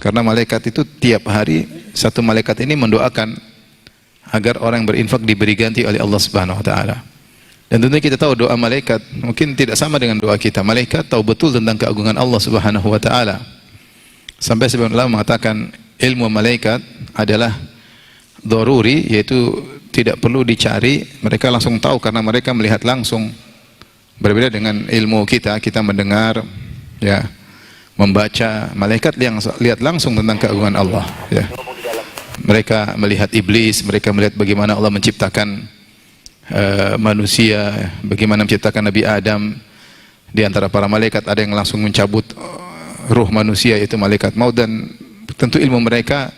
Karena malaikat itu tiap hari satu malaikat ini mendoakan agar orang yang berinfak diberi ganti oleh Allah Subhanahu wa taala. Dan tentunya kita tahu doa malaikat mungkin tidak sama dengan doa kita. Malaikat tahu betul tentang keagungan Allah Subhanahu wa taala. Sampai sebagian ulama mengatakan ilmu malaikat adalah daruri, yaitu tidak perlu dicari, mereka langsung tahu karena mereka melihat langsung. Berbeda dengan ilmu kita, kita mendengar, ya, membaca. Malaikat yang lihat langsung tentang keagungan Allah, ya. Mereka melihat iblis, mereka melihat bagaimana Allah menciptakan manusia, bagaimana menciptakan Nabi Adam. Di antara para malaikat ada yang langsung mencabut ruh manusia, yaitu malaikat maut, dan tentu ilmu mereka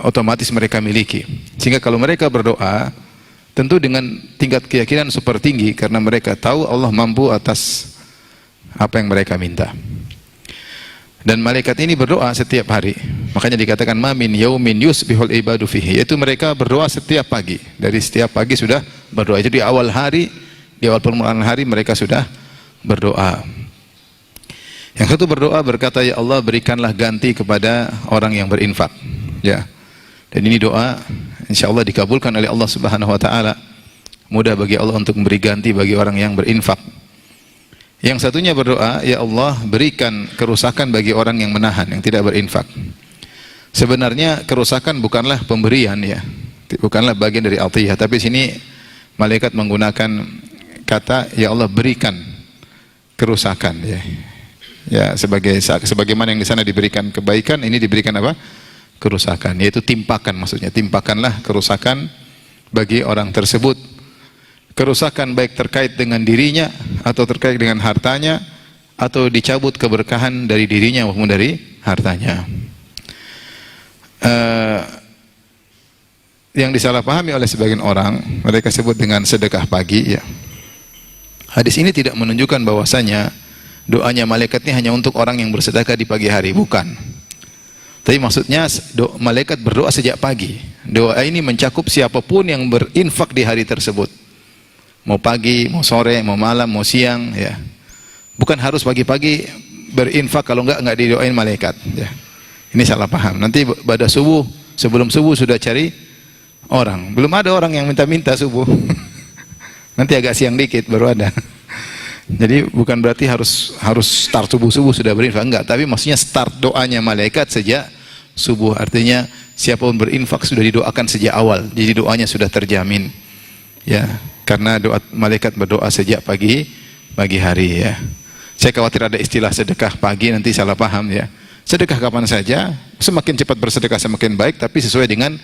otomatis mereka miliki. Sehingga kalau mereka berdoa, tentu dengan tingkat keyakinan super tinggi, karena mereka tahu Allah mampu atas apa yang mereka minta. Dan malaikat ini berdoa setiap hari. Makanya dikatakan ma min yaumin yusbihul ibadu fihi, yaitu mereka berdoa setiap pagi. Dari setiap pagi sudah berdoa. Jadi di awal hari, di awal permulaan hari mereka sudah berdoa. Yang satu berdoa berkata, ya Allah berikanlah ganti kepada orang yang berinfak. Ya. Dan ini doa insyaallah dikabulkan oleh Allah Subhanahu wa taala. Mudah bagi Allah untuk memberi ganti bagi orang yang berinfak. Yang satunya berdoa, ya Allah berikan kerusakan bagi orang yang menahan, yang tidak berinfak. Sebenarnya kerusakan bukanlah pemberian, ya, bukanlah bagian dari atiyah, tapi sini malaikat menggunakan kata ya Allah berikan kerusakan, ya. Ya, sebagaimana yang di sana diberikan kebaikan, ini diberikan apa? Kerusakan, yaitu timpakan, maksudnya timpakanlah kerusakan bagi orang tersebut. Kerusakan baik terkait dengan dirinya atau terkait dengan hartanya, atau dicabut keberkahan dari dirinya maupun dari hartanya. Yang disalahpahami oleh sebagian orang, mereka sebut dengan sedekah pagi, ya. Hadis ini tidak menunjukkan bahwasanya doanya malaikat ini hanya untuk orang yang bersedekah di pagi hari, bukan. Tapi maksudnya malaikat berdoa sejak pagi. Doa ini mencakup siapapun yang berinfak di hari tersebut. Mau pagi, mau sore, mau malam, mau siang, ya. Bukan harus pagi-pagi berinfak, kalau enggak didoain malaikat, ya. Ini salah paham. Nanti pada subuh, sebelum subuh sudah cari orang. Belum ada orang yang minta-minta subuh. Nanti agak siang dikit baru ada. Jadi bukan berarti harus start subuh-subuh sudah berinfak, enggak. Tapi maksudnya start doanya malaikat sejak subuh. Artinya siapapun berinfak sudah didoakan sejak awal. Jadi doanya sudah terjamin, ya. Karena doa malaikat berdoa sejak pagi hari, ya. Saya khawatir ada istilah sedekah pagi nanti salah paham, ya. Sedekah kapan saja, semakin cepat bersedekah semakin baik, tapi sesuai dengan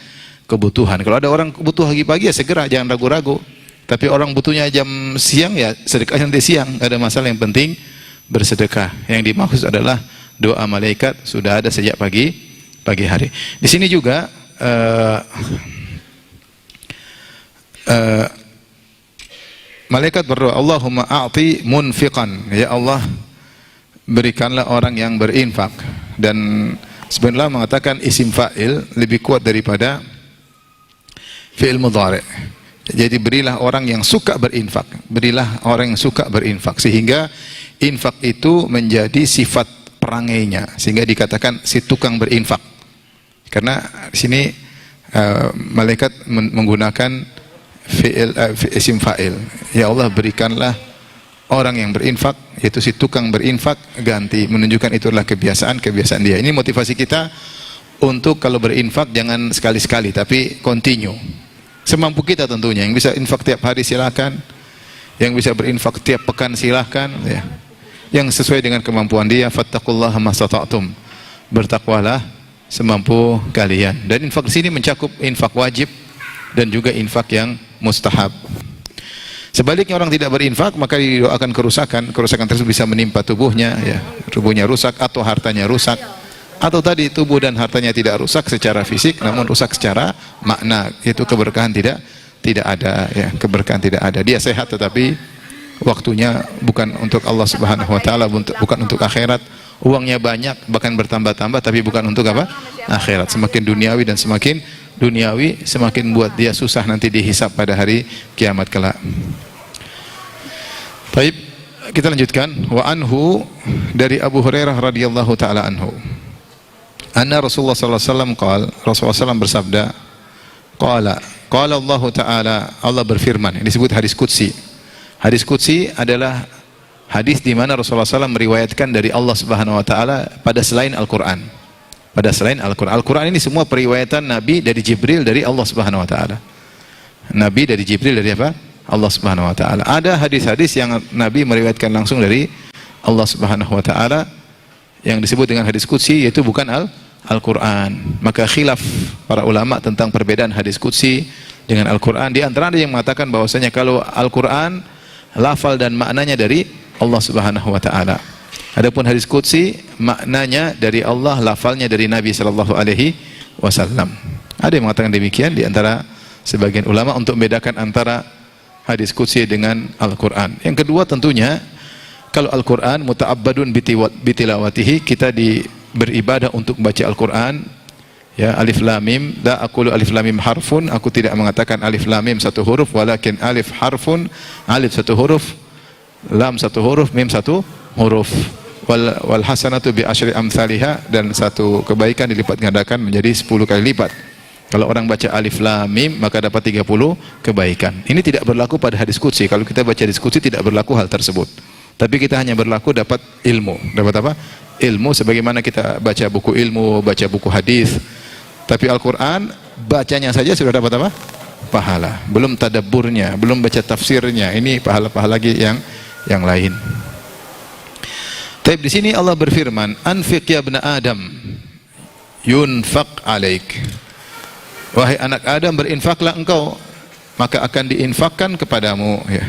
kebutuhan. Kalau ada orang butuh pagi-pagi, ya segera, jangan ragu-ragu. Tapi orang butuhnya jam siang, ya sedekah nanti siang, tidak ada masalah, yang penting bersedekah. Yang dimaksud adalah doa malaikat sudah ada sejak pagi hari. Di sini juga malaikat berdoa, Allahumma a'ti munfiqan, ya Allah berikanlah orang yang berinfak. Dan sebenarnya mengatakan isim fa'il lebih kuat daripada fi'il mudhari'. Jadi berilah orang yang suka berinfak, berilah orang yang suka berinfak, sehingga infak itu menjadi sifat perangainya, sehingga dikatakan si tukang berinfak. Karena di sini malaikat menggunakan isim fa'il. Ya Allah berikanlah orang yang berinfak, yaitu si tukang berinfak ganti, menunjukkan itu adalah kebiasaan dia. Ini motivasi kita untuk kalau berinfak jangan sekali-sekali, tapi continue. Semampu kita tentunya. Yang bisa infak tiap hari silakan, yang bisa berinfak tiap pekan silakan, ya. Yang sesuai dengan kemampuan dia. Fattaqullaha mastata'tum, bertakwalah semampu kalian. Dan infak di sini mencakup infak wajib dan juga infak yang mustahab. Sebaliknya orang tidak berinfak, maka didoakan kerusakan tersebut bisa menimpa tubuhnya, ya. Tubuhnya rusak atau hartanya rusak, atau tadi tubuh dan hartanya tidak rusak secara fisik, namun rusak secara makna, itu keberkahan tidak ada, ya. Keberkahan tidak ada. Dia sehat tetapi waktunya bukan untuk Allah Subhanahu wa taala, bukan untuk akhirat. Uangnya banyak bahkan bertambah-tambah, tapi bukan untuk apa? Akhirat. Semakin duniawi dan semakin duniawi, semakin buat dia susah nanti dihisab pada hari kiamat kelak. Baik, kita lanjutkan. Wa anhu, dari Abu Hurairah radhiyallahu taala anhu. anna Rasulullah sallallahu alaihi wasallam Rasulullah SAW bersabda, qala Allah Ta'ala, Allah berfirman. Ini disebut hadis qudsi. Hadis qudsi adalah hadis di mana Rasulullah SAW meriwayatkan dari Allah Subhanahu wa taala pada selain Al-Qur'an. Pada selain Al-Qur'an. Al-Qur'an ini semua periwayatan Nabi dari Jibril dari Allah Subhanahu wa taala. Nabi dari Jibril dari apa? Allah Subhanahu wa taala. Ada hadis-hadis yang Nabi meriwayatkan langsung dari Allah Subhanahu wa taala yang disebut dengan hadis qudsi, yaitu bukan Al-Qur'an. Maka khilaf para ulama tentang perbedaan hadis qudsi dengan Al-Qur'an. Di antara ada yang mengatakan bahwasanya kalau Al-Qur'an lafal dan maknanya dari Allah Subhanahu wa taala. Adapun hadis qudsi maknanya dari Allah, lafalnya dari Nabi sallallahu alaihi wasallam. Ada yang mengatakan demikian di antara sebagian ulama untuk membedakan antara hadis qudsi dengan Al-Qur'an. Yang kedua tentunya kalau Al-Qur'an muta'abbadun bitilawatihi, kita beribadah untuk membaca Al-Qur'an. Ya, alif lam mim, la aqulu alif lam mim harfun, aku tidak mengatakan alif lam mim satu huruf, walakin alif harfun, alif satu huruf, lam satu huruf, mim satu huruf. Wal hasanatu bi asyri amsalihha, dan satu kebaikan dilipat gandakan menjadi 10 kali lipat. Kalau orang baca alif lam mim maka dapat 30 kebaikan. Ini tidak berlaku pada hadis qudsi. Kalau kita baca hadis qudsi tidak berlaku hal tersebut. Tapi kita hanya berlaku dapat ilmu. Dapat apa? Ilmu, sebagaimana kita baca buku ilmu, baca buku hadis. Tapi Al-Qur'an bacanya saja sudah dapat apa? Pahala. Belum tadabburnya, belum baca tafsirnya. Ini pahala-pahala lagi yang lain. Tapi di sini Allah berfirman, "Anfiq ya ibna Adam, yunfaq alaik." Wahai anak Adam, berinfaklah engkau, maka akan diinfakkan kepadamu. Ya.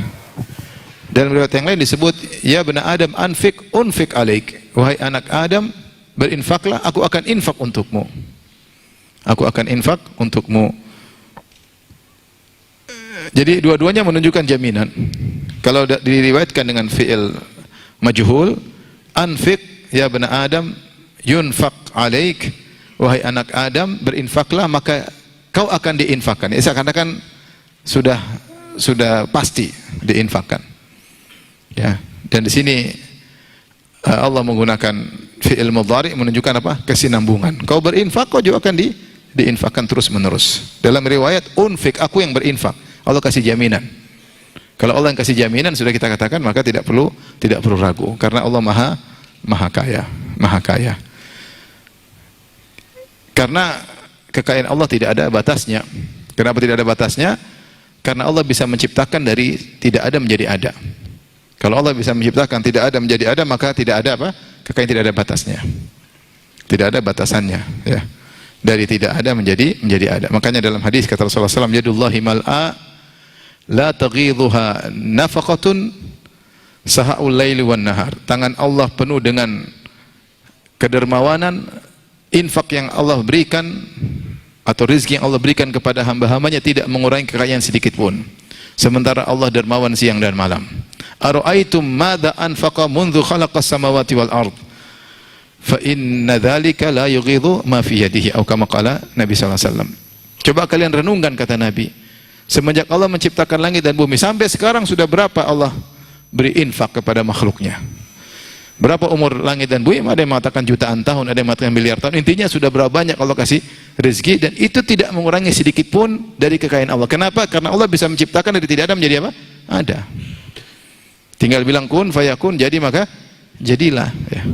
Dan riwayat yang lain disebut, ya ibna Adam anfiq unfiq alaik. Wahai anak Adam, berinfaklah, aku akan infak untukmu. Aku akan infak untukmu. Jadi dua-duanya menunjukkan jaminan. Kalau diriwayatkan dengan fi'il majhul, anfiq ya ibna Adam yunfaq alaik. Wahai anak Adam, berinfaklah, maka kau akan diinfakkan. Ya, seakan-akan sudah pasti diinfakkan. Ya, dan di sini Allah menggunakan fi'il mudhari menunjukkan apa? Kesinambungan. Kau berinfak, kau juga akan diinfakkan terus-menerus. Dalam riwayat unfik, aku yang berinfak. Allah kasih jaminan. Kalau Allah yang kasih jaminan, sudah kita katakan, maka tidak perlu ragu, karena Allah maha kaya. Karena kekayaan Allah tidak ada batasnya. Kenapa tidak ada batasnya? Karena Allah bisa menciptakan dari tidak ada menjadi ada. Kalau Allah bisa menciptakan tidak ada menjadi ada, maka tidak ada apa? Kekayaan tidak ada batasnya. Tidak ada batasannya, ya. Dari tidak ada menjadi ada. Makanya dalam hadis kata Rasulullah SAW, yadullahi mal'a la taghidhuha nafaqatun saha'ul laili wan nahar. Tangan Allah penuh dengan kedermawanan, infak yang Allah berikan atau rezeki yang Allah berikan kepada hamba-hambanya tidak mengurangi kekayaan sedikit pun. Sementara Allah dermawan siang dan malam. Ara'aitum madza anfaqa mundzu khalaqas samawati wal ard fa inna dzalika la yughidhu ma fi yadihi, atau kama qala Nabi sallallahu alaihi wasallam. Coba kalian renungkan, kata Nabi, semenjak Allah menciptakan langit dan bumi sampai sekarang sudah berapa Allah beri infak kepada makhluknya? Berapa umur langit dan bumi? Ada yang mengatakan jutaan tahun, ada yang mengatakan miliar tahun. Intinya sudah berapa banyak Allah kasih rezeki, dan itu tidak mengurangi sedikit pun dari kekayaan Allah. Kenapa? Karena Allah bisa menciptakan dari tidak ada menjadi apa? Ada. Tinggal bilang kun fayakun, jadi maka jadilah. Ya.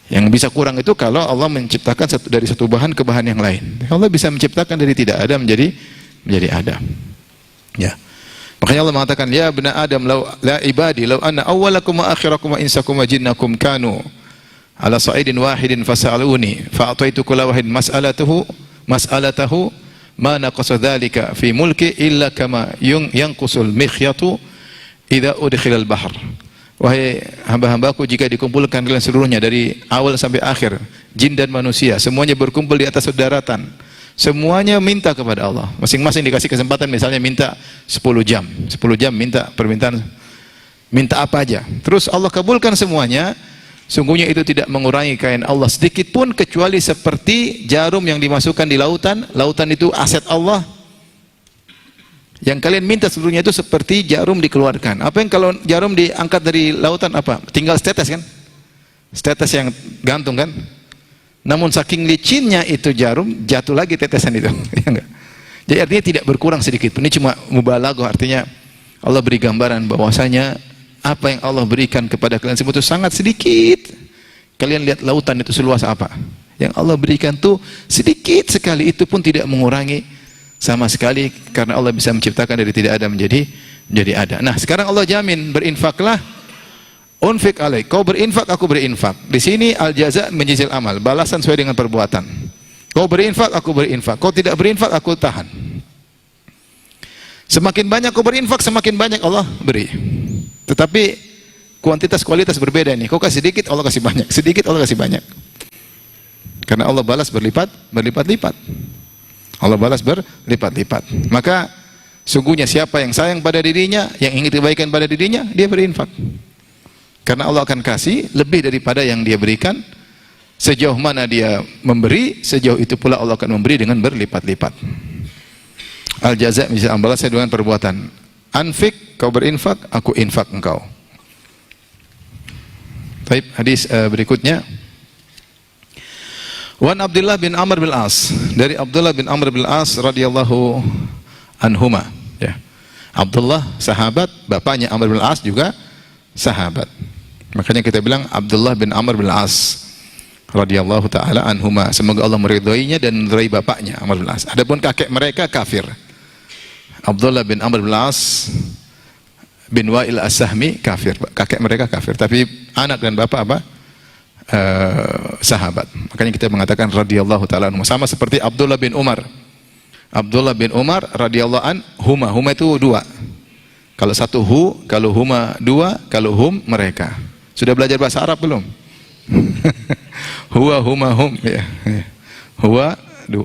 Yang bisa kurang itu kalau Allah menciptakan dari satu bahan ke bahan yang lain. Allah bisa menciptakan dari tidak ada menjadi ada. Ya. Makanya Allah mengatakan, ya bani Adam, la ibadi, law anna awwalakum wa akhirakum wa insakum wa jinnakum kanu ala sa'idin wahidin fas'aluni fa'ataitu kulla wahid mas'alatahu ma naqasa dzalika fi mulki illa kama yanqusul mikhyatu idza udkhila al-bahr. Wahai hamba-hambaku, jika dikumpulkan kalian seluruhnya dari awal sampai akhir, jin dan manusia, semuanya berkumpul di atas daratan, semuanya minta kepada Allah, masing-masing dikasih kesempatan, misalnya minta 10 jam minta permintaan, minta apa aja, terus Allah kabulkan semuanya, sungguhnya itu tidak mengurangi kekayaan Allah sedikit pun, kecuali seperti jarum yang dimasukkan di lautan. Lautan itu aset Allah, yang kalian minta seluruhnya itu seperti jarum dikeluarkan. Apa yang kalau jarum diangkat dari lautan, apa? Tinggal setetes kan? Setetes yang gantung kan? Namun saking licinnya itu jarum, jatuh lagi tetesan itu. Ya enggak? Jadi artinya tidak berkurang sedikit pun. Ini cuma mubalaghah, artinya Allah beri gambaran bahwasanya apa yang Allah berikan kepada kalian semua itu sangat sedikit. Kalian lihat lautan itu seluas apa? Yang Allah berikan itu sedikit sekali, itu pun tidak mengurangi sama sekali, karena Allah bisa menciptakan dari tidak ada menjadi ada. Nah, sekarang Allah jamin, berinfaklah, unfik alaik, kau berinfak, aku berinfak. Di sini al-jaza menjizil amal, balasan sesuai dengan perbuatan. Kau berinfak, aku berinfak. Kau tidak berinfak, aku tahan. Semakin banyak kau berinfak, semakin banyak Allah beri. Tetapi kuantitas kualitas berbeda nih. Kau kasih sedikit, Allah kasih banyak. Sedikit, Allah kasih banyak. Karena Allah balas berlipat-lipat. Allah balas berlipat-lipat. Maka sungguhnya siapa yang sayang pada dirinya, yang ingin kebaikan pada dirinya, dia berinfak. Karena Allah akan kasih lebih daripada yang dia berikan. Sejauh mana dia memberi, sejauh itu pula Allah akan memberi dengan berlipat-lipat. Al-jaza' misal balasnya dengan perbuatan. Anfik, kau berinfak, aku infak engkau. Baik, hadis berikutnya. Wan Abdullah bin Amr bin As, dari Abdullah bin Amr bin As radhiyallahu anhuma, ya. Abdullah sahabat, bapaknya Amr bin As juga sahabat. Makanya kita bilang Abdullah bin Amr bin As radhiyallahu taala anhuma, semoga Allah meridhoinya dan meridhoi bapaknya Amr bin As. Adapun kakek mereka kafir. Abdullah bin Amr bin As bin Wa'il As-Sahmi kafir, kakek mereka kafir, tapi anak dan bapak apa? Sahabat. Makanya kita mengatakan radhiyallahu taala anhuma, sama seperti Abdullah bin Umar. Abdullah bin Umar radhiyallahu anhuma, huma itu dua. Kalau satu hu, kalau huma dua, kalau hum mereka. Sudah belajar bahasa Arab belum? Huwa, huma, hum, ya. Huwa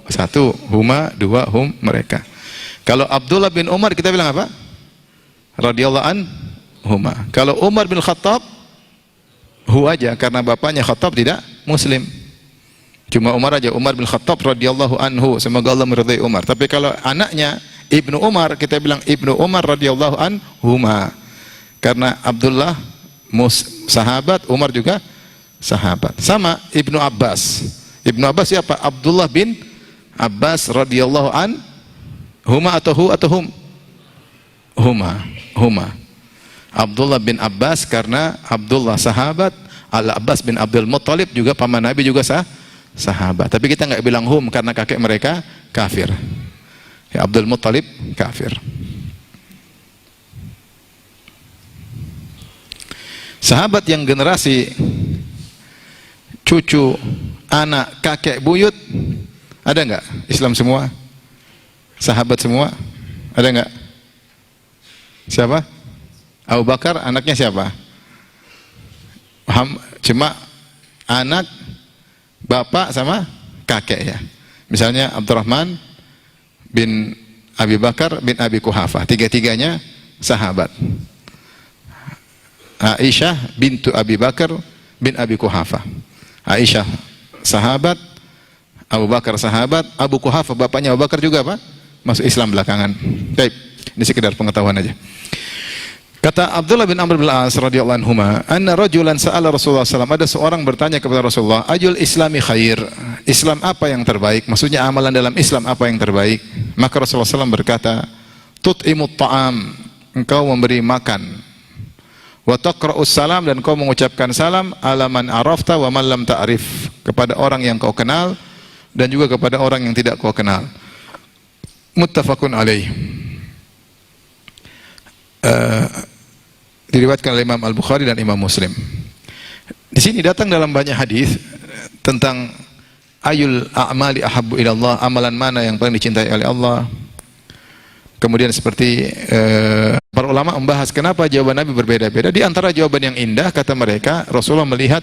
satu, huma dua, hum mereka. Kalau Abdullah bin Umar kita bilang apa? Radhiyallahu anhuma. Kalau Umar bin Khattab, hu aja, karena bapaknya Khattab tidak muslim. Cuma Umar aja, Umar bin Khattab radhiyallahu anhu, semoga Allah meridhai Umar. Tapi kalau anaknya Ibnu Umar, kita bilang Ibnu Umar radhiyallahu anhuma. Karena Abdullah sahabat, Umar juga sahabat. Sama Ibnu Abbas. Ibnu Abbas siapa? Abdullah bin Abbas radhiyallahu anhuma atau hu atau hum? Huma. Abdullah bin Abbas karena Abdullah sahabat, Al-Abbas bin Abdul Muttalib juga paman Nabi juga sahabat. Tapi kita nggak bilang hum karena kakek mereka kafir. Ya, Abdul Muttalib kafir. Sahabat yang generasi cucu, anak, kakek, buyut, ada nggak? Islam semua? Sahabat semua? Ada nggak? Siapa? Abu Bakar, anaknya siapa? Cuma anak, bapak sama kakek ya. Misalnya Abdurrahman bin Abi Bakar bin Abi Kuhafah, tiga-tiganya sahabat. Aisyah bintu Abi Bakar bin Abi Kuhafah. Aisyah sahabat, Abu Bakar sahabat, Abu Kuhafah bapaknya Abu Bakar juga apa? Masuk Islam belakangan. Baik, ini sekedar pengetahuan aja. Kata Abdullah bin Amr bin As radhiyallahu anhuma, anna rajulan sa'ala Rasulullah SAW, ada seorang bertanya kepada Rasulullah, ajul islami khair, Islam apa yang terbaik? Maksudnya amalan dalam Islam apa yang terbaik? Maka Rasulullah SAW berkata, tut'imut ta'am, engkau memberi makan, wa taqra'us salam, dan kau mengucapkan salam, ala man arafta wa man lam ta'rif, kepada orang yang kau kenal dan juga kepada orang yang tidak kau kenal. Muttafaqun alaih. Diriwayatkan oleh Imam Al-Bukhari dan Imam Muslim. Di sini datang dalam banyak hadis tentang ayul a'mali ahabbu ila Allah, amalan mana yang paling dicintai oleh Allah. Kemudian seperti para ulama membahas kenapa jawaban Nabi berbeda-beda. Di antara jawaban yang indah kata mereka, Rasulullah melihat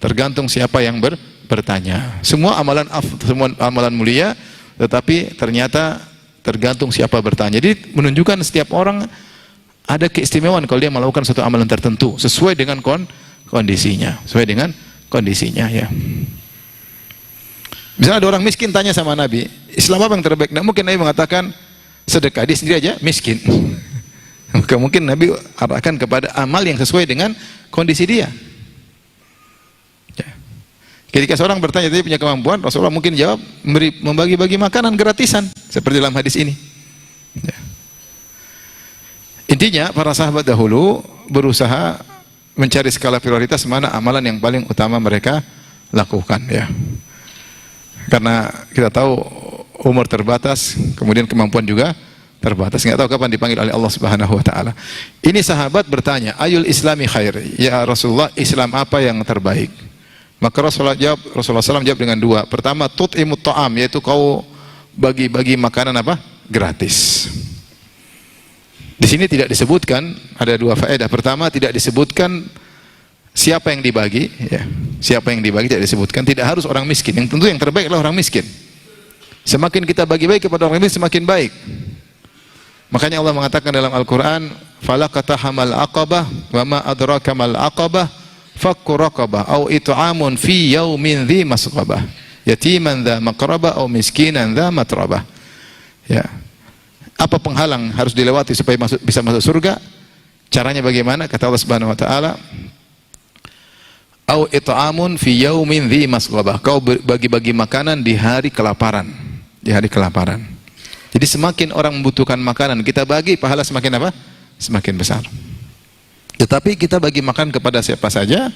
tergantung siapa yang bertanya. Semua amalan mulia, tetapi ternyata tergantung siapa bertanya. Jadi menunjukkan setiap orang ada keistimewaan kalau dia melakukan suatu amalan tertentu sesuai dengan kondisinya, ya. Misalnya ada orang miskin tanya sama Nabi, Islam apa yang terbaik? Nah, mungkin Nabi mengatakan sedekah, dia sendiri aja miskin. Maka mungkin Nabi arahkan kepada amal yang sesuai dengan kondisi dia. Ya. Ketika seorang bertanya tadi punya kemampuan, Rasulullah mungkin jawab membagi-bagi makanan gratisan seperti dalam hadis ini. Ya. Intinya para sahabat dahulu berusaha mencari skala prioritas mana amalan yang paling utama mereka lakukan, ya. Karena kita tahu umur terbatas, kemudian kemampuan juga terbatas, nggak tahu kapan dipanggil oleh Allah Subhanahu wa taala. Ini sahabat bertanya, "Ayul islami khair?" Ya Rasulullah, Islam apa yang terbaik? Maka Rasulullah SAW jawab dengan dua. Pertama, tut'imut ta'am, yaitu kau bagi-bagi makanan apa? Gratis. Di sini tidak disebutkan, ada dua faedah. Pertama, tidak disebutkan siapa yang dibagi, ya. Siapa yang dibagi tidak disebutkan, tidak harus orang miskin. Yang tentu yang terbaik adalah orang miskin. Semakin kita bagi-bagi kepada orang miskin semakin baik. Makanya Allah mengatakan dalam Al-Qur'an, "Falaqatahamal aqabah wa ma adraka mal aqabah fakku raqabah au it'amun fi yaumin dhi masqabah yatiman dha maqrabah au miskinan dha matrabah." Ya. Apa penghalang harus dilewati supaya bisa masuk surga? Caranya bagaimana? Kata Allah Subhanahu wa taala, "Au it'amun fi yaumin dhi masqabah." Kau bagi-bagi makanan di hari kelaparan. Di hari kelaparan. Jadi semakin orang membutuhkan makanan, kita bagi, pahala semakin apa? Semakin besar. Tetapi kita bagi makan kepada siapa saja,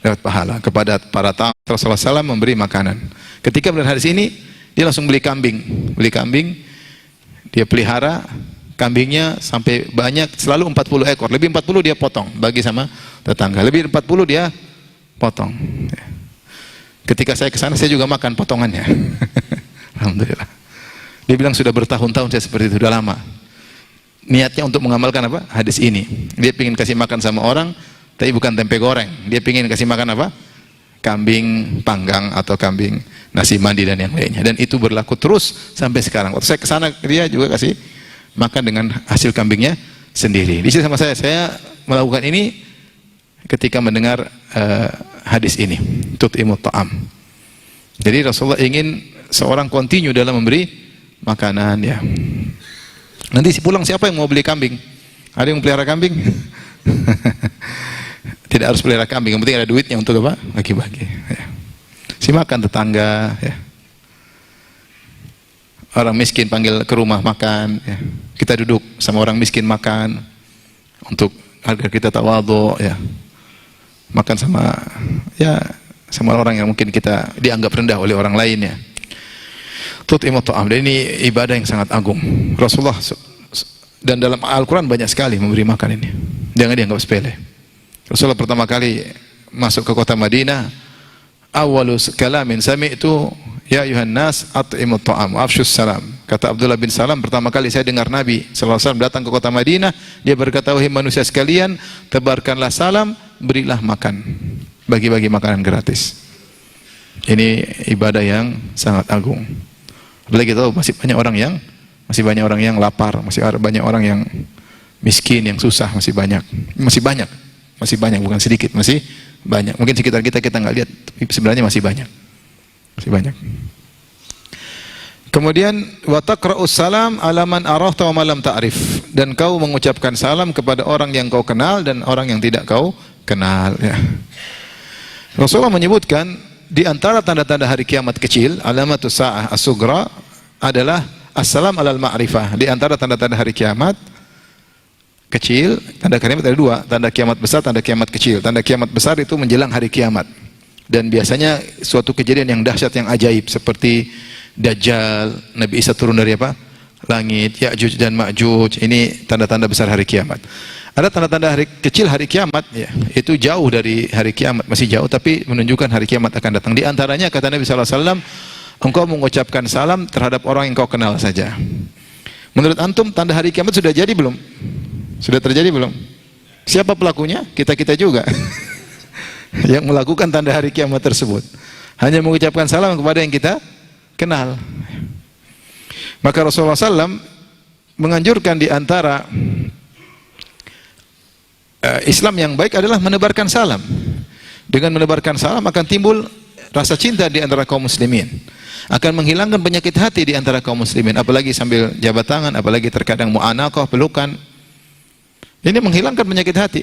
dapat pahala. Kepada para tamu, Rasulullah SAW memberi makanan. Ketika melihat hadis ini, dia langsung beli kambing. Beli kambing, dia pelihara kambingnya sampai banyak, selalu 40 ekor. Lebih 40 dia potong, bagi sama tetangga. Lebih 40 dia potong. Ketika saya ke sana, saya juga makan potongannya. Alhamdulillah. Dia bilang sudah bertahun-tahun saya seperti itu, sudah lama. Niatnya untuk mengamalkan apa? Hadis ini. Dia ingin kasih makan sama orang, tapi bukan tempe goreng. Dia ingin kasih makan apa? Kambing panggang atau kambing nasi mandi dan yang lainnya. Dan itu berlaku terus sampai sekarang. Waktu saya ke sana, dia juga kasih makan dengan hasil kambingnya sendiri. Di sini sama saya melakukan ini ketika mendengar hadis ini, tut'imut ta'am. Jadi Rasulullah ingin seorang kontinu dalam memberi makanan, ya. Nanti pulang siapa yang mau beli kambing? Ada yang pelihara kambing? Tidak harus pelihara kambing, yang penting ada duitnya untuk apa? Bagi-bagi. Ya. Si makan tetangga, ya. Orang miskin panggil ke rumah makan, ya. Kita duduk sama orang miskin makan untuk agar kita tawadhu, ya. Makan sama, ya, sama orang yang mungkin kita dianggap rendah oleh orang lainnya. Tut'imut ta'am. Dan ini ibadah yang sangat agung. Rasulullah dan dalam Al-Quran banyak sekali memberi makan ini. Jangan dianggap sepele. Rasulullah pertama kali masuk ke kota Madinah, awalus kalamin sami'tu ya ayuhan nas at'imut ta'am wa afshus salam. Kata Abdullah bin Salam, pertama kali saya dengar Nabi sallallahu alaihi wasallam datang ke kota Madinah, dia berkata, "Wahai manusia sekalian, tebarkanlah salam, berilah makan." Bagi-bagi makanan gratis. Ini ibadah yang sangat agung. Apalagi kita tahu masih banyak orang yang lapar, masih banyak orang yang miskin, yang susah, masih banyak, bukan sedikit, masih banyak. Mungkin sekitar kita nggak lihat, tapi sebenarnya masih banyak. Kemudian wa taqra'us salam ala man arafta wa man lam ta'rif, dan kau mengucapkan salam kepada orang yang kau kenal dan orang yang tidak kau kenal, ya. Rasulullah menyebutkan di antara tanda-tanda hari kiamat kecil, alamatus sa'ah as-sughra, adalah assalam alal ma'rifah. Di antara tanda-tanda hari kiamat kecil, tanda kiamat ada dua, tanda kiamat besar, tanda kiamat kecil. Tanda kiamat besar itu menjelang hari kiamat. Dan biasanya suatu kejadian yang dahsyat, yang ajaib, seperti Dajjal, Nabi Isa turun dari apa? Langit, Ya'juj dan Ma'juj. Ini tanda-tanda besar hari kiamat. Ada tanda-tanda hari kecil hari kiamat, ya, itu jauh dari hari kiamat, masih jauh, tapi menunjukkan hari kiamat akan datang. Di antaranya kata Nabi SAW, engkau mengucapkan salam terhadap orang yang kau kenal saja. Menurut antum, tanda hari kiamat sudah jadi belum? Sudah terjadi belum? Siapa pelakunya? Kita-kita juga yang melakukan tanda hari kiamat tersebut. Hanya mengucapkan salam kepada yang kita kenal. Maka Rasulullah SAW menganjurkan di antara Islam yang baik adalah menebarkan salam. Dengan menebarkan salam akan timbul rasa cinta di antara kaum muslimin. Akan menghilangkan penyakit hati di antara kaum muslimin. Apalagi sambil jabat tangan, apalagi terkadang mu'anaqah, pelukan. Ini menghilangkan penyakit hati.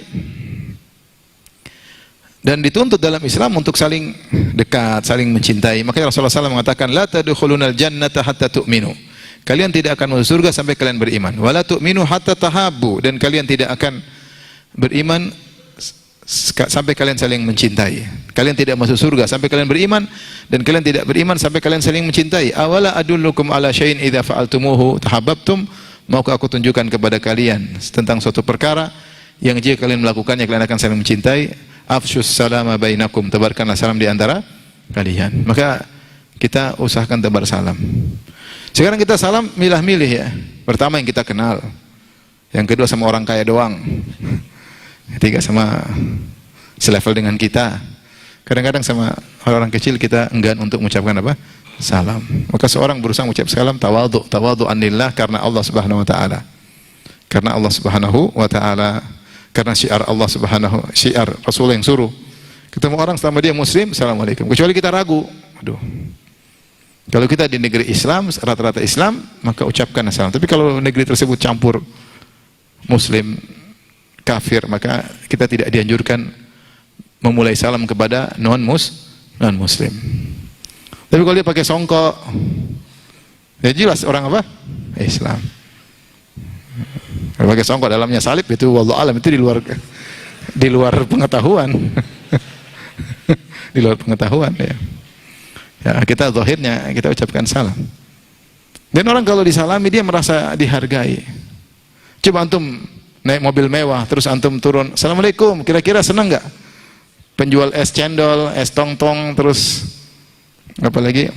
Dan dituntut dalam Islam untuk saling dekat, saling mencintai. Makanya Rasulullah SAW mengatakan, la tadkhulunal jannata hatta tu'minu. Kalian tidak akan masuk surga sampai kalian beriman. Wala tu'minu hatta tahabbu. Dan kalian tidak akan beriman sampai kalian saling mencintai. Kalian tidak masuk surga sampai kalian beriman, dan kalian tidak beriman sampai kalian saling mencintai. Awala adullukum ala syai'in idza fa'altumuhu tahabbtum. Maukah aku tunjukkan kepada kalian tentang suatu perkara yang jika kalian melakukannya kalian akan saling mencintai. Afshus salama bainakum, tebarkanlah salam di antara kalian. Maka kita usahakan tebar salam. Sekarang kita salam milah-milih ya. Pertama yang kita kenal, yang kedua sama orang kaya doang, ketiga sama selevel dengan kita. Kadang-kadang sama orang-orang kecil kita enggan untuk mengucapkan apa? Salam. Maka seorang berusaha mengucap salam tawadhu anillah, karena Allah Subhanahu wa taala. Karena Allah Subhanahu wa taala, karena syiar Allah Subhanahu, syiar Rasul yang suruh. Ketemu orang sama dia muslim, assalamualaikum. Kecuali kita ragu. Aduh. Kalau kita di negeri Islam, rata-rata Islam, maka ucapkan salam. Tapi kalau negeri tersebut campur muslim, kafir, maka kita tidak dianjurkan memulai salam kepada non-muslim. Tapi kalau dia pakai songkok, ya jelas orang apa? Islam. Kalau pakai songkok dalamnya salib, itu wallahu alam, itu di luar pengetahuan. Di luar pengetahuan ya. Ya, kita zahirnya kita ucapkan salam. Dan orang kalau disalami dia merasa dihargai. Coba antum naik mobil mewah terus antum turun, assalamualaikum, kira-kira senang nggak? Penjual es cendol, es tong-tong, terus apa lagi?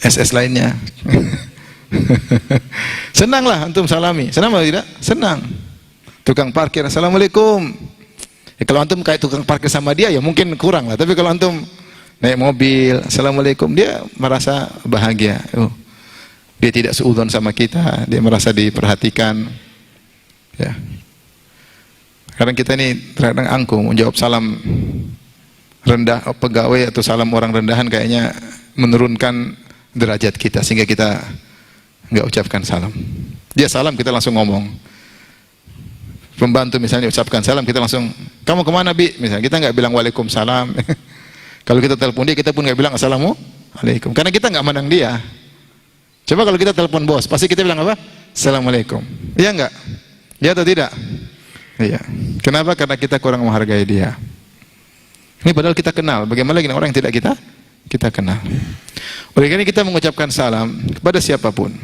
Es lainnya. Senanglah antum salami. Senang atau tidak? Senang. Tukang parkir, assalamualaikum. Ya, kalau antum kayak tukang parkir sama dia ya mungkin kurang lah. Tapi kalau antum naik mobil, assalamualaikum, dia merasa bahagia. Dia tidak seudon sama kita, dia merasa diperhatikan. Ya. Kadang kita ini terkadang angkuh menjawab salam rendah pegawai atau salam orang rendahan, kayaknya menurunkan derajat kita sehingga kita nggak ucapkan salam. Dia salam kita langsung ngomong. Pembantu misalnya ucapkan salam kita langsung, kamu kemana bi? Misalnya kita nggak bilang waalaikumsalam. Kalau kita telepon dia, kita pun nggak bilang assalamualaikum, karena kita nggak mandang dia. Coba kalau kita telepon bos, pasti kita bilang apa? Assalamualaikum. Iya nggak? Iya atau tidak? Iya. Kenapa? Karena kita kurang menghargai dia. Ini padahal kita kenal. Bagaimana lagi orang yang tidak kita kenal? Oleh karena kita mengucapkan salam kepada siapapun,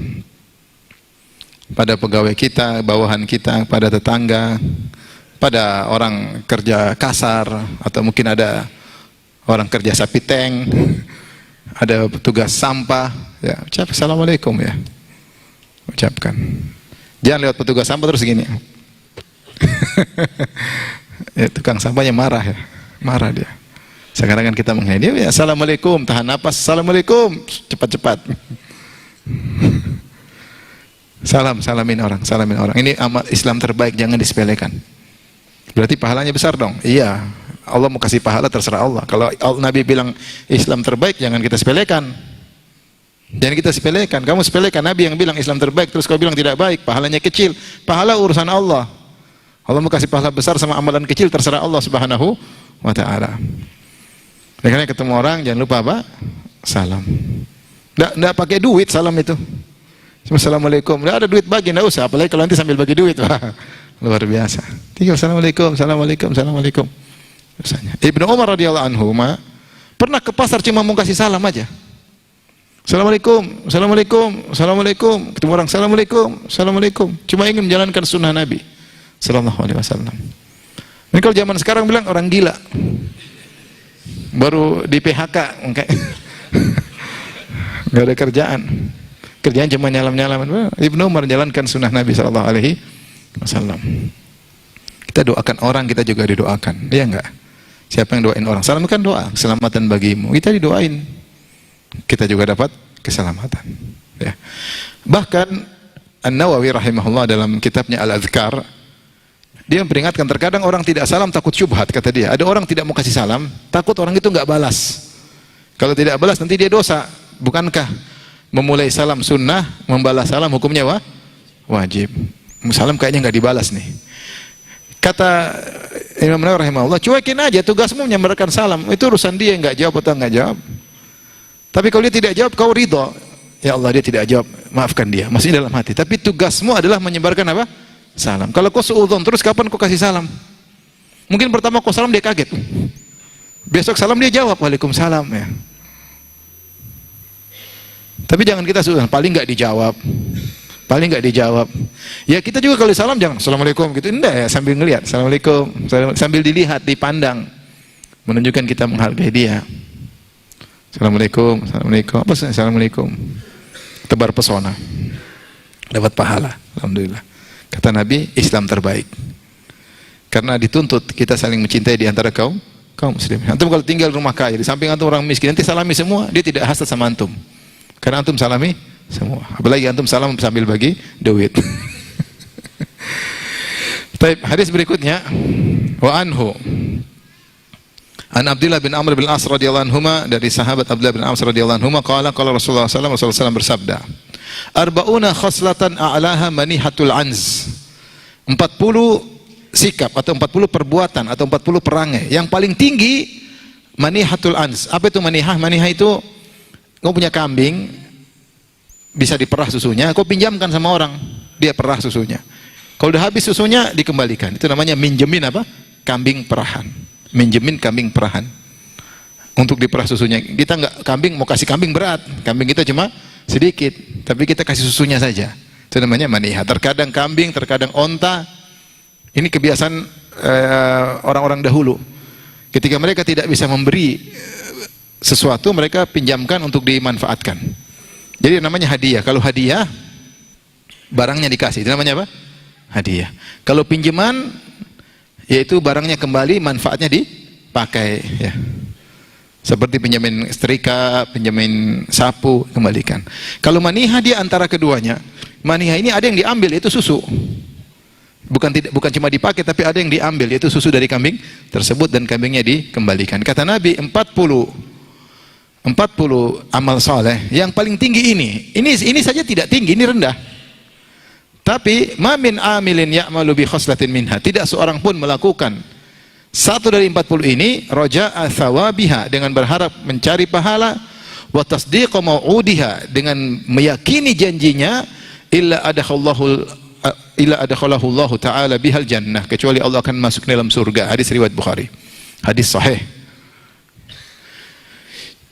pada pegawai kita, bawahan kita, pada tetangga, pada orang kerja kasar, atau mungkin ada orang kerja sapi tank, ada petugas sampah, ya ucap assalamualaikum ya, ucapkan. Jangan lewat petugas sampah terus gini. Ya, tukang sampahnya marah ya, marah dia. Sekarang kan kita menghina dia, ya, assalamualaikum, tahan napas, assalamualaikum, cepat-cepat. Salamin orang. Ini amal Islam terbaik, jangan disepelekan. Berarti pahalanya besar dong. Iya, Allah mau kasih pahala terserah Allah. Kalau Nabi bilang Islam terbaik, jangan kita sepelekan. Jangan kita sepelekan. Kamu sepelekan, Nabi yang bilang Islam terbaik, terus kau bilang tidak baik, pahalanya kecil. Pahala urusan Allah. Allah mau kasih pahala besar sama amalan kecil, terserah Allah Subhanahu wa ta'ala. Karena ketemu orang jangan lupa apa? Salam. Nggak pakai duit salam itu. Assalamualaikum. Nggak ada duit bagi, nggak usah. Apalagi kalau nanti sambil bagi duit, wah, luar biasa. Tinggal assalamualaikum. Misalnya. Ibnu Umar radhiyallahu anhu pernah ke pasar cuma mau kasih salam aja. Assalamualaikum. Ketemu orang, assalamualaikum. Cuma ingin menjalankan sunnah Nabi Sallallahu Alaihi Wasallam. Ini kalau zaman sekarang bilang orang gila. Baru di PHK, nggak ada kerjaan cuma nyalam-nyalam. Ibnu Umar jalankan sunnah Nabi Sallallahu Alaihi Wasallam. Kita doakan orang, kita juga didoakan, dia enggak? Siapa yang doain orang? Salam kan doa, keselamatan bagimu. Kita didoain, kita juga dapat keselamatan. Ya. Bahkan An-Nawawi rahimahullah dalam kitabnya Al-Adhkar, dia memperingatkan terkadang orang tidak salam takut syubhat, kata dia. Ada orang tidak mau kasih salam, takut orang itu nggak balas. Kalau tidak balas nanti dia dosa. Bukankah memulai salam sunnah, membalas salam hukumnya wajib? Salam kayaknya nggak dibalas nih. Kata Imam Nawawi rahimahullah, cuekin aja, tugasmu menyampaikan salam. Itu urusan dia, nggak jawab atau nggak jawab. Tapi kalau dia tidak jawab, kau ridho. Ya Allah, dia tidak jawab, maafkan dia. Maksudnya dalam hati. Tapi tugasmu adalah menyebarkan apa? Salam. Kalau kau suudzon terus, kapan kau kasih salam? Mungkin pertama kau salam dia kaget. Besok salam dia jawab, waalaikumsalam ya. Tapi jangan kita suudzon, paling nggak dijawab. Paling nggak dijawab. Ya kita juga kalau salam jangan assalamualaikum gitu. Enggak ya, sambil ngelihat assalamualaikum, sambil dilihat, dipandang, menunjukkan kita menghargai dia. Assalamualaikum, assalamualaikum, apa sih assalamualaikum? Tebar pesona, dapat pahala, alhamdulillah. Kata Nabi, Islam terbaik. Karena dituntut kita saling mencintai di antara kaum muslim. Antum kalau tinggal rumah kaya, di samping antum orang miskin, nanti salami semua, dia tidak hasad sama antum. Karena antum salami semua. Apalagi antum salam sambil bagi duit. Baik, hadis berikutnya, wa anhu an Abdullah bin Amr bin As radhiyallahu anhuma, dari sahabat Abdullah bin Amr radhiyallahu anhuma, qala Rasulullah sallallahu alaihi wasallam bersabda, arba'una khaslatan a'laha manihatul anz. 40 sikap atau 40 perbuatan atau 40 perangai yang paling tinggi manihatul anz. Apa itu manihah? Manihah itu kau punya kambing, bisa diperah susunya, kau pinjamkan sama orang, dia perah susunya. Kalau udah habis susunya, dikembalikan. Itu namanya minjemin apa? Kambing perahan. Minjemin kambing perahan untuk diperah susunya. Kita nggak, kambing mau kasih kambing berat, kambing kita cuma sedikit, tapi kita kasih susunya saja. Itu namanya manihah. Terkadang kambing, terkadang onta. Ini kebiasaan orang-orang dahulu. Ketika mereka tidak bisa memberi sesuatu, mereka pinjamkan untuk dimanfaatkan. Jadi namanya hadiah. Kalau hadiah, barangnya dikasih. Itu namanya apa? Hadiah. Kalau pinjaman, yaitu barangnya kembali, manfaatnya dipakai. Ya. Seperti pinjamin setrika, pinjamin sapu, kembalikan. Kalau manihah, dia antara keduanya. Manihah ini ada yang diambil, yaitu susu. Bukan cuma dipakai, tapi ada yang diambil, yaitu susu dari kambing tersebut, dan kambingnya dikembalikan. Kata Nabi, 40 amal soleh yang paling tinggi ini saja tidak tinggi, ini rendah. Tapi ma min amilin ya'malu bi khoslatin minha, tidak seorang pun melakukan satu dari 40 ini raja'a thawabiha, dengan berharap mencari pahala, wa tasdiqa mau'udiha, dengan meyakini janjinya, illa adakhallahu Allah taala bihal jannah, kecuali Allah akan masuk dalam surga. Hadis riwayat Bukhari, hadis sahih.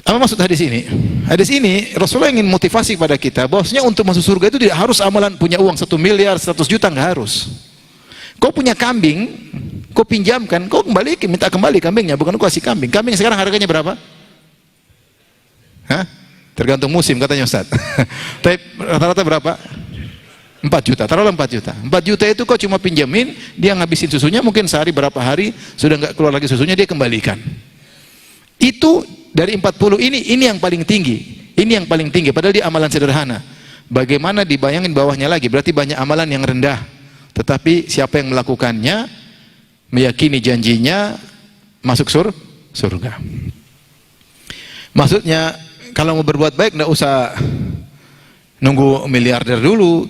Apa maksud hadis ini? Hadis ini Rasulullah ingin motivasi kepada kita bahwasanya untuk masuk surga itu tidak harus amalan punya uang 1 miliar, 100 juta, nggak harus. Kau punya kambing, kau pinjamkan, kau kembalikan, minta kembali kambingnya, bukan kau kasih kambing. Kambing sekarang harganya berapa? Hah? Tergantung musim katanya Ustaz. Tapi rata-rata berapa? 4 juta, taruhlah 4 juta. 4 juta itu kau cuma pinjamin, dia ngabisin susunya, mungkin sehari berapa hari, sudah nggak keluar lagi susunya, dia kembalikan. Itu dari 40 ini yang paling tinggi. Ini yang paling tinggi, padahal dia amalan sederhana. Bagaimana dibayangin bawahnya lagi? Berarti banyak amalan yang rendah. Tetapi siapa yang melakukannya, meyakini janjinya, masuk surga. Maksudnya, kalau mau berbuat baik, nggak usah nunggu miliarder dulu,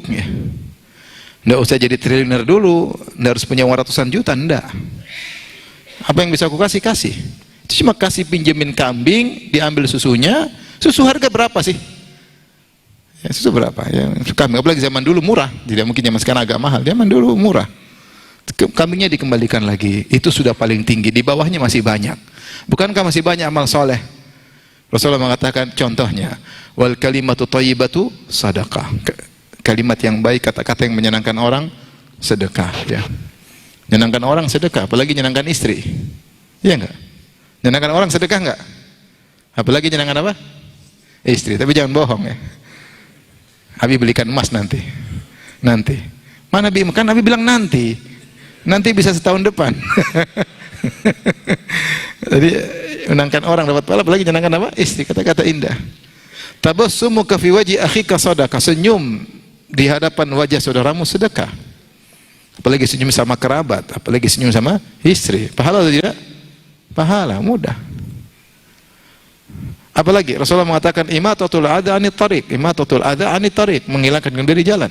nggak usah jadi triliuner dulu, nggak harus punya uang ratusan juta, nggak. Apa yang bisa aku kasih? Itu cuma kasih pinjemin kambing, diambil susunya. Susu harga berapa sih? Ya, susu berapa? Ya, kambing, apalagi zaman dulu murah, tidak mungkin zaman sekarang agak mahal. Zaman dulu murah. Kambingnya dikembalikan lagi. Itu sudah paling tinggi. Di bawahnya masih banyak. Bukankah masih banyak amal soleh? Rasulullah mengatakan contohnya, wal kalimatu thayyibatu sadaqah. Kalimat yang baik, kata-kata yang menyenangkan orang, sedekah. Ya. Menyenangkan orang sedekah, apalagi menyenangkan istri. Iya enggak? Menyenangkan orang sedekah enggak? Apalagi menyenangkan apa? Istri. Tapi jangan bohong ya. Habib belikan emas nanti. Mana Nabi? Kan Nabi bilang nanti. Nanti bisa setahun depan. Jadi menyenangkan orang dapat pahala, apalagi menyenangkan apa? Istri. Kata-kata indah. Tabassumuka fi wajhi akhika sadaqah. Senyum di hadapan wajah saudaramu sedekah. Apalagi senyum sama kerabat, apalagi senyum sama istri. Pahala atau tidak? Pahala, mudah. Apalagi Rasulullah mengatakan imatatul adha anit tariq, imatatul adha anit tariq, menghilangkan dari jalan.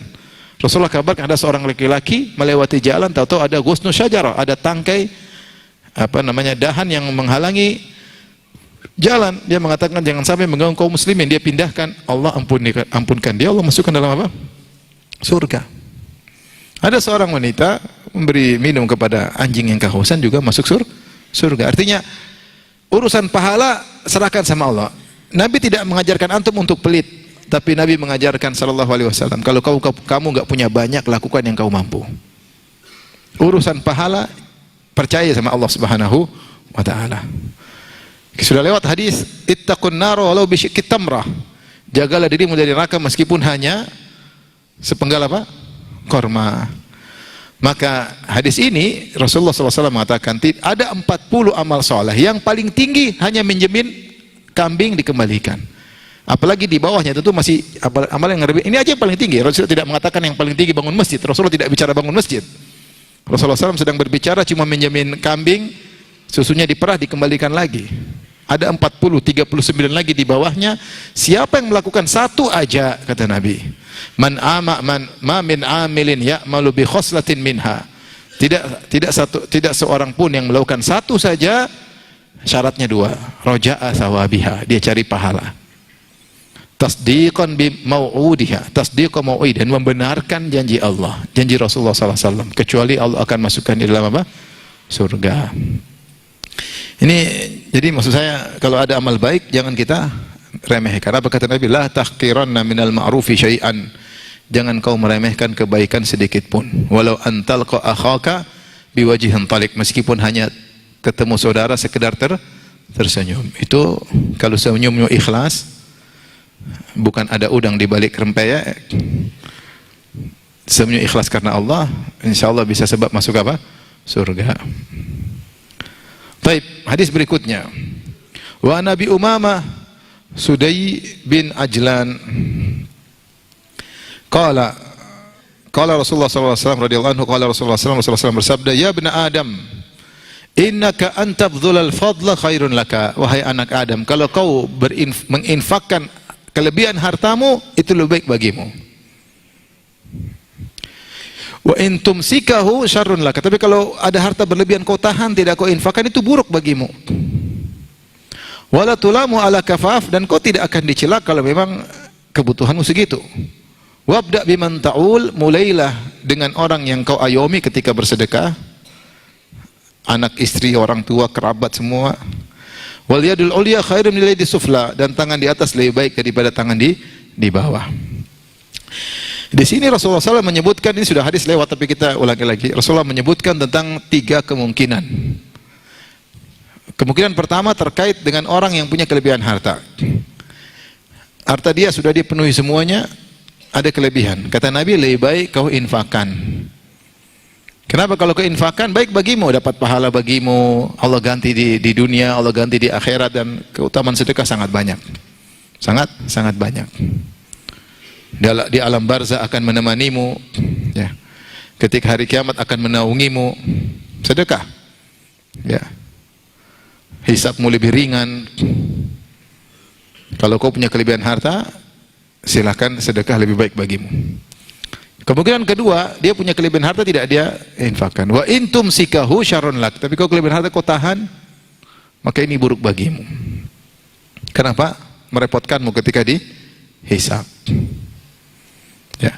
Rasulullah kabarkan ada seorang laki-laki melewati jalan, tahu-tahu ada ghusnu syajarah, ada tangkai dahan yang menghalangi jalan. Dia mengatakan jangan sampai mengganggu kaum muslimin. Dia pindahkan, Allah ampunkan dia, Allah masukkan dalam apa? Surga. Ada seorang wanita memberi minum kepada anjing yang kehausan juga masuk surga. Artinya urusan pahala serahkan sama Allah. Nabi tidak mengajarkan antum untuk pelit, tapi Nabi mengajarkan sallallahu alaihi wasallam, kalau kamu enggak punya banyak, lakukan yang kau mampu. Urusan pahala percaya sama Allah Subhanahu wa taala. Sudah lewat hadis, ittaqun nar walau bisyikki tamrah. Jagalah dirimu dari neraka meskipun hanya sepenggal apa? Korma. Maka hadis ini Rasulullah SAW mengatakan ada 40 amal soleh, yang paling tinggi hanya menjamin kambing dikembalikan. Apalagi di bawahnya tentu masih amal yang lebih. Ini aja yang paling tinggi. Rasulullah tidak mengatakan yang paling tinggi bangun masjid. Rasulullah tidak bicara bangun masjid. Rasulullah SAW sedang berbicara cuma menjamin kambing susunya diperah dikembalikan lagi. Ada 39 lagi di bawahnya. Siapa yang melakukan satu aja, kata Nabi, ma min amilin ya'malu bi khoslatin minha. Tidak seorang pun yang melakukan satu saja, syaratnya dua, roja'a thawabiha, dia cari pahala. Tasdiqan bi mau'udiha, tasdiqan mau'id, dan membenarkan janji Allah, janji Rasulullah SAW, kecuali Allah akan masukkan di dalam apa? Surga. Ini jadi maksud saya, kalau ada amal baik jangan kita remehkan. Apa kata Nabi? La tahqiranna minal ma'rufi syai'an. Jangan kau meremehkan kebaikan sedikit pun. Walau antalqa akhaka biwajhin talik, meskipun hanya ketemu saudara sekedar tersenyum. Itu kalau senyumnya ikhlas, bukan ada udang di balik rempeyek, senyum ikhlas karena Allah, insyaallah bisa sebab masuk apa? Surga. Baik, hadis berikutnya. Wa Nabi Umamah Sudai bin Ajlan qala Rasulullah sallallahu alaihi wasallam radhiyallahu anhu, qala Rasulullah sallallahu alaihi wasallam bersabda, ya ibna Adam, innaka antabdhulal fadla khairun laka. Wahai anak Adam, kalau kau menginfakkan kelebihan hartamu, itu lebih baik bagimu. Wa in tumsikahu syarrun laka. Tapi kalau ada harta berlebihan kau tahan, tidak kau infakkan, itu buruk bagimu. Wala tulamu ala kafaf, dan kau tidak akan dicela kalau memang kebutuhanmu segitu. Wabda biman ta'ul, mulailah dengan orang yang kau ayomi ketika bersedekah, anak, istri, orang tua, kerabat semua. Wal yadul ulya khairun min yadis sufla, dan tangan di atas lebih baik daripada tangan di bawah. Di sini Rasulullah SAW menyebutkan, ini sudah hadis lewat tapi kita ulangi lagi. Rasulullah menyebutkan tentang 3 kemungkinan. Kemungkinan pertama terkait dengan orang yang punya kelebihan harta. Harta dia sudah dipenuhi semuanya, ada kelebihan. Kata Nabi, lebih baik kau infakkan. Kenapa? Kalau kau infakkan, baik bagimu, dapat pahala bagimu, Allah ganti di dunia, Allah ganti di akhirat, dan keutamaan sedekah sangat banyak. Sangat banyak. Di alam barzah akan menemanimu, ya. Ketika hari kiamat akan menaungimu. Sedekah, ya. Hisabmu lebih ringan. Kalau kau punya kelebihan harta, silakan sedekah, lebih baik bagimu. Kemungkinan kedua, dia punya kelebihan harta tidak dia infakkan. Wa intum sikahu syarrun lak. Tapi kau kelebihan harta kau tahan, maka ini buruk bagimu. Kenapa? Merepotkanmu ketika dihisab. Ya,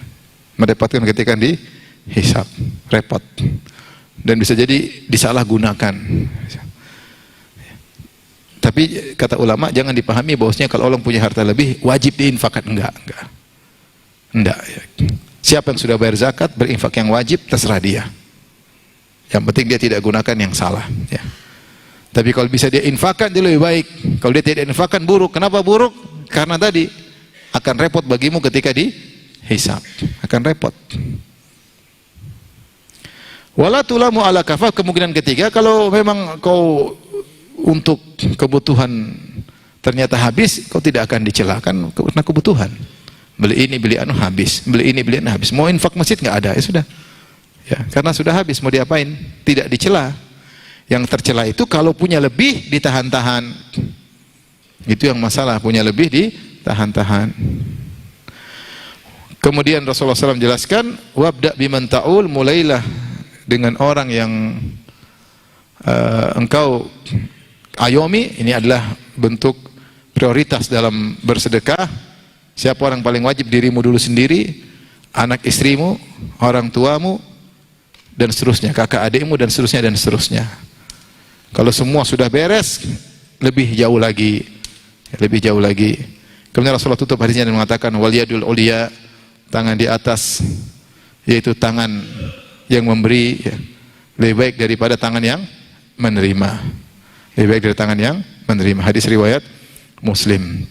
merepotkan ketika dihisab, repot, dan bisa jadi disalahgunakan. Tapi kata ulama jangan dipahami bahwasanya kalau orang punya harta lebih wajib diinfakkan, enggak. Ya. Siapa yang sudah bayar zakat, berinfak yang wajib, terserah dia. Yang penting dia tidak gunakan yang salah, ya. Tapi kalau bisa dia infakkan, dia lebih baik. Kalau dia tidak infakkan, buruk. Kenapa buruk? Karena tadi akan repot bagimu ketika dihisab, akan repot. Wala tulamu ala kafaf. Kemungkinan ketiga, kalau memang kau untuk kebutuhan ternyata habis, kau tidak akan dicelakan karena kebutuhan. Beli ini, beli anu habis, beli ini, beli anu habis. Mau infak masjid nggak ada, ya sudah. Ya, karena sudah habis, mau diapain? Tidak dicela. Yang tercela itu kalau punya lebih ditahan-tahan. Itu yang masalah, punya lebih ditahan-tahan. Kemudian Rasulullah SAW jelaskan, wabda biman ta'ul, mulailah dengan orang yang engkau ayomi. Ini adalah bentuk prioritas dalam bersedekah. Siapa orang paling wajib? Dirimu dulu sendiri, anak istrimu, orang tuamu, dan seterusnya, kakak adikmu, dan seterusnya, dan seterusnya. Kalau semua sudah beres, lebih jauh lagi, lebih jauh lagi. Kemudian Rasulullah tutup hadisnya dan mengatakan, wal yadul ulia, tangan di atas, yaitu tangan yang memberi, ya, lebih baik daripada tangan yang menerima. Lebih baik dari tangan yang menerima. Hadis riwayat Muslim.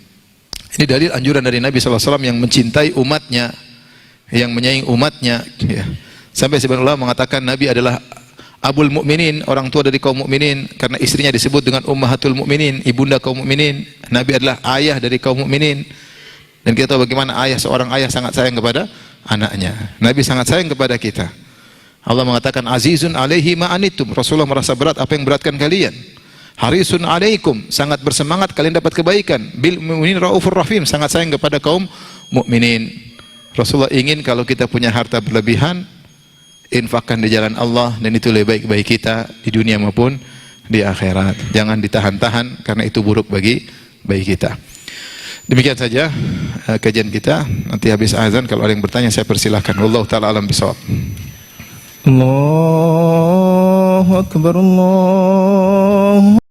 Ini dalil anjuran dari Nabi SAW yang mencintai umatnya, yang menyayangi umatnya, ya. Sampai sebagian ulama mengatakan Nabi adalah abul mukminin, orang tua dari kaum mukminin, karena istrinya disebut dengan ummahatul mukminin, ibunda kaum mukminin. Nabi adalah ayah dari kaum mukminin. Dan kita tahu bagaimana seorang ayah sangat sayang kepada anaknya. Nabi sangat sayang kepada kita. Allah mengatakan azizun alaihi ma anittum. Rasulullah merasa berat apa yang beratkan kalian. Harisun alaikum, sangat bersemangat kalian dapat kebaikan. Bil mu'minin raufur rahim, sangat sayang kepada kaum mukminin. Rasulullah ingin kalau kita punya harta berlebihan, infakkan di jalan Allah, dan itu lebih baik bagi kita di dunia maupun di akhirat. Jangan ditahan-tahan karena itu buruk bagi kita. Demikian saja kajian kita. Nanti habis azan kalau ada yang bertanya saya persilahkan. Wallahu taala alam bisawab. Allahu akbar, Allah